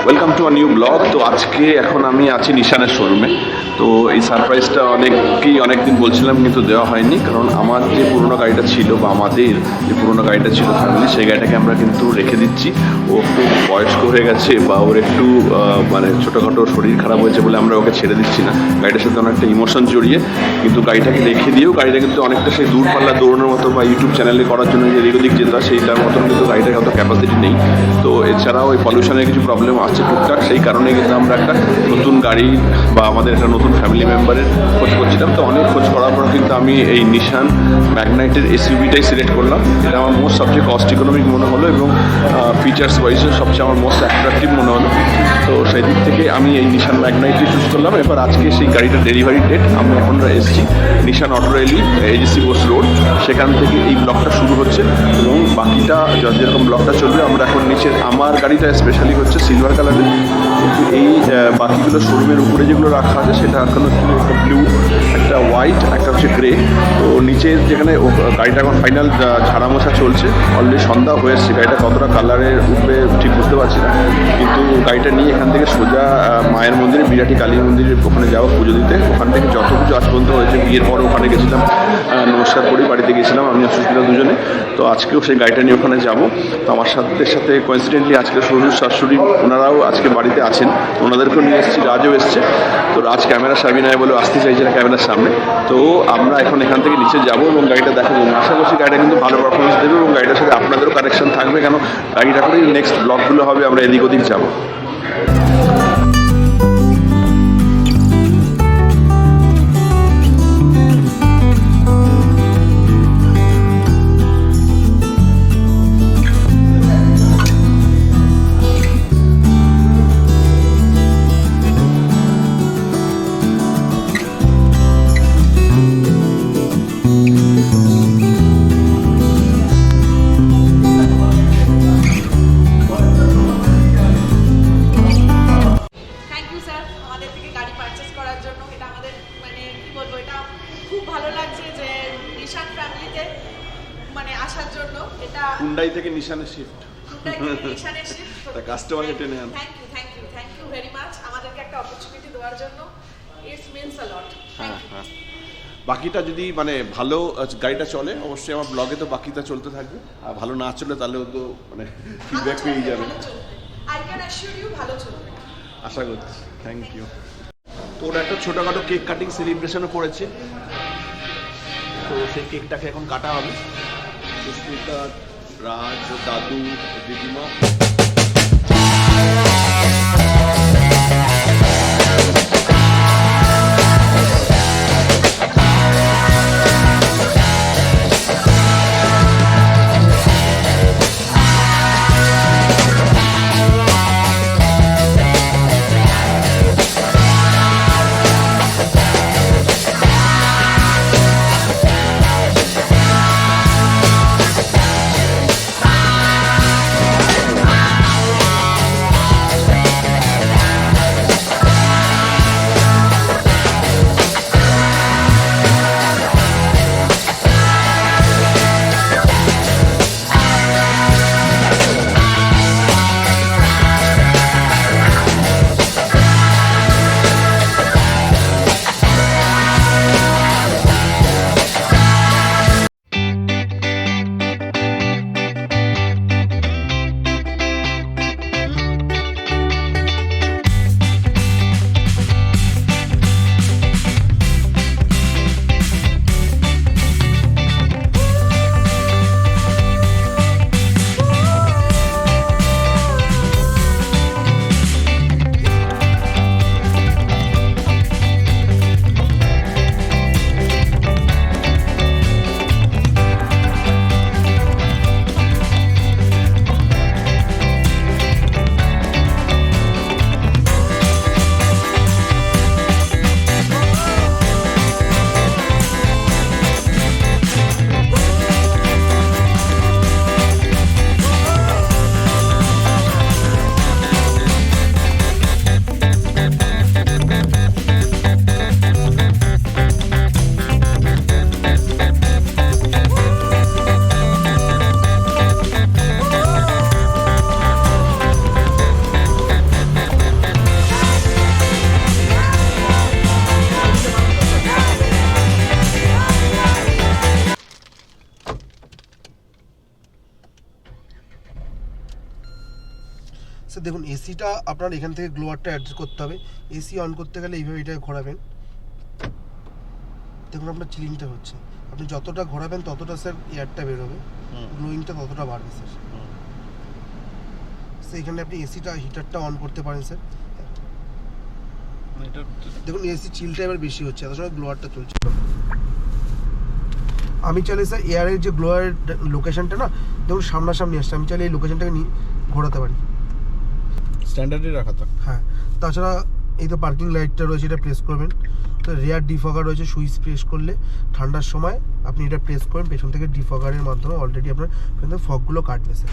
Welcome to a new blog. তো আজকে এখন আমি আছি নিশানের শোরুমে। তো এই সারপ্রাইজটা অনেকদিন বলছিলাম কিন্তু দেওয়া হয়নি, কারণ আমার যে পুরোনো গাড়িটা ছিল বা আমাদের যে পুরোনো গাড়িটা ছিল ফ্যামিলি, সেই গাড়িটাকে আমরা কিন্তু রেখে দিচ্ছি। ও একটু বয়স্ক হয়ে গেছে বা ওর একটু মানে ছোটোখাটো শরীর খারাপ হয়েছে বলে আমরা ওকে ছেড়ে দিচ্ছি না। গাড়িটার সাথে অনেকটা ইমোশন জড়িয়ে, কিন্তু গাড়িটাকে রেখে দিয়েও গাড়িটা কিন্তু অনেকটা সেই দূরপাল্লা দৌড়ানোর মতো বা ইউটিউব চ্যানেলে করার জন্য যে এদিক ওদিক যেটা সেইটার মতন কিন্তু গাড়িটার অত ক্যাপাসিটি নেই। তো এছাড়াও ওই পলিউশনের কিছু প্রবলেম আছে টুকটাক, সেই কারণে কিন্তু আমরা একটা নতুন গাড়ি বা আমাদের একটা নতুন ফ্যামিলি মেম্বারের খোঁজ করছিলাম। তো অনেক খোঁজ করার পর কিন্তু আমি এই নিশান ম্যাগনাইটের এসইউভিটাই সিলেক্ট করলাম। এটা আমার মোস্ট সবচেয়ে কস্ট ইকোনমিক মনে হলো এবং ফিচার্স ওয়াইজও সবচেয়ে আমার মোস্ট অ্যাট্রাকটিভ মনে হলো। তো সেই দিক থেকে আমি এই নিশান ম্যাগনাইটই চুজ করলাম। এবার আজকে সেই গাড়িটার ডেলিভারি ডেট, আমি এখন এসেছি Nissan auto rally AGC Bose road, সেখান থেকে এই ব্লগটা শুরু হচ্ছে এবং বাকিটা যেরকম ব্লগটা চলবে। আমরা এখন নিচের আমার গাড়িটা স্পেশালি হচ্ছে সিলভার কালারের, কিন্তু এই বাকিগুলো শোরুমের উপরে যেগুলো রাখা আছে সেটা এখন একটা ব্লু, একটা হোয়াইট, একটা হচ্ছে গ্রে। তো নিচের যেখানে গাড়িটা এখন ফাইনাল ঝাড়া মোছা চলছে, অলরেডি সন্ধ্যা হয়ে এসছে। গাড়িটা কতটা কালারের উঠবে ঠিক বুঝতে পারছি না, কিন্তু গাড়িটা নিয়ে এখান থেকে সোজা মায়ের মন্দিরে, বিরাটি কালী মন্দিরের ওখানে যাবো পুজো দিতে। ওখান থেকে যত কিছু আজ পর্যন্ত হয়েছে, বিয়ের পর ওখানে গেছিলাম, নমস্কার করি, বাড়িতে গেছিলাম আমি অসুবিধা দুজনে। তো আজকেও সেই গাড়িটা নিয়ে ওখানে যাবো। তো আমার সাথে কোইন্সিডেন্টলি আজকে শ্বশুর শাশুড়ি ওনারাও আজকে বাড়িতে আছেন, ওনাদেরকেও নিয়ে এসেছি, রাজও এসছে। তো রাজ ক্যামেরা সাবি নাই বলে আসতে চাইছে না ক্যামেরার সামনে। তো আমরা এখন এখান থেকে নিচে যাবো এবং গাড়িটা দেখার জন্য আশা করছি গাড়িটা কিন্তু ভালো পারফরমেন্স দেবে এবং গাড়িটার সাথে আপনাদেরও কানেকশন থাকবে, কেন গাড়িটা করেই নেক্সট ব্লগগুলো হবে, আমরা এদিক ওদিক যাবো। হুন্ডাই থেকে নিশানের শিফট, তা কাস্টমারকে টেনে আন। থ্যাংক ইউ ভেরি মাচ আমাদেরকে একটা অপরচুনিটি দেওয়ার জন্য। ইটস মিন্স আ লট। হ্যাঁ, বাকিটা যদি মানে ভালো গাড়িটা চলে অবশ্যই আমার ব্লগে তো বাকিটা চলতে থাকবে, আর ভালো না চলে তাহলেও তো মানে ফিডব্যাক পেয়ে যাবে। আই ক্যান অ্যাসিওর ইউ ভালো চলবে, আশা করছি। Thank you. তো ওটা একটা ছোটোখাটো কেক কাটিং সেলিব্রেশনও করেছে, তো সেই কেকটাকে এখন কাটা হবে। সুস্মিতা, রাজ, দাদু, দিদিমা। এসিটা আপনার এখান থেকে গ্লোয়ারটা অ্যাডজাস্ট করতে হবে। এসি অন করতে গেলে এইভাবে এটা ঘোরাবেন, দেখুন আপনার চিলিংটা হচ্ছে। আপনি যতটা ঘোরাবেন ততটা স্যার এয়ারটা বেরোবে, গ্লোয়িংটা ততটা বাড়বে স্যার। এখানে আপনি এসিটা হিটারটা অন করতে পারেন স্যার। দেখুন এসি চিলটা এবার বেশি হচ্ছে, এত সময় গ্লোয়ারটা চলছে। আমি চাইলে স্যার এয়ারের যে গ্লোয়ারের লোকেশনটা না, দেখুন সামনাসামনি আসছে, আমি চাইলে এই লোকেশনটাকে ঘোরাতে পারি। স্ট্যান্ডার্ডই রাখা তো। হ্যাঁ, তাছাড়া এই তো পার্কিং লাইটটা রয়েছে, এটা প্রেস করবেন। তো রেয়ার ডিফগার রয়েছে, সুইচ প্রেস করলে ঠান্ডার সময় আপনি এটা প্রেস করেন, পেছন থেকে ডিফগারের মাধ্যমে অলরেডি আপনার ফগগুলো কাটবে স্যার।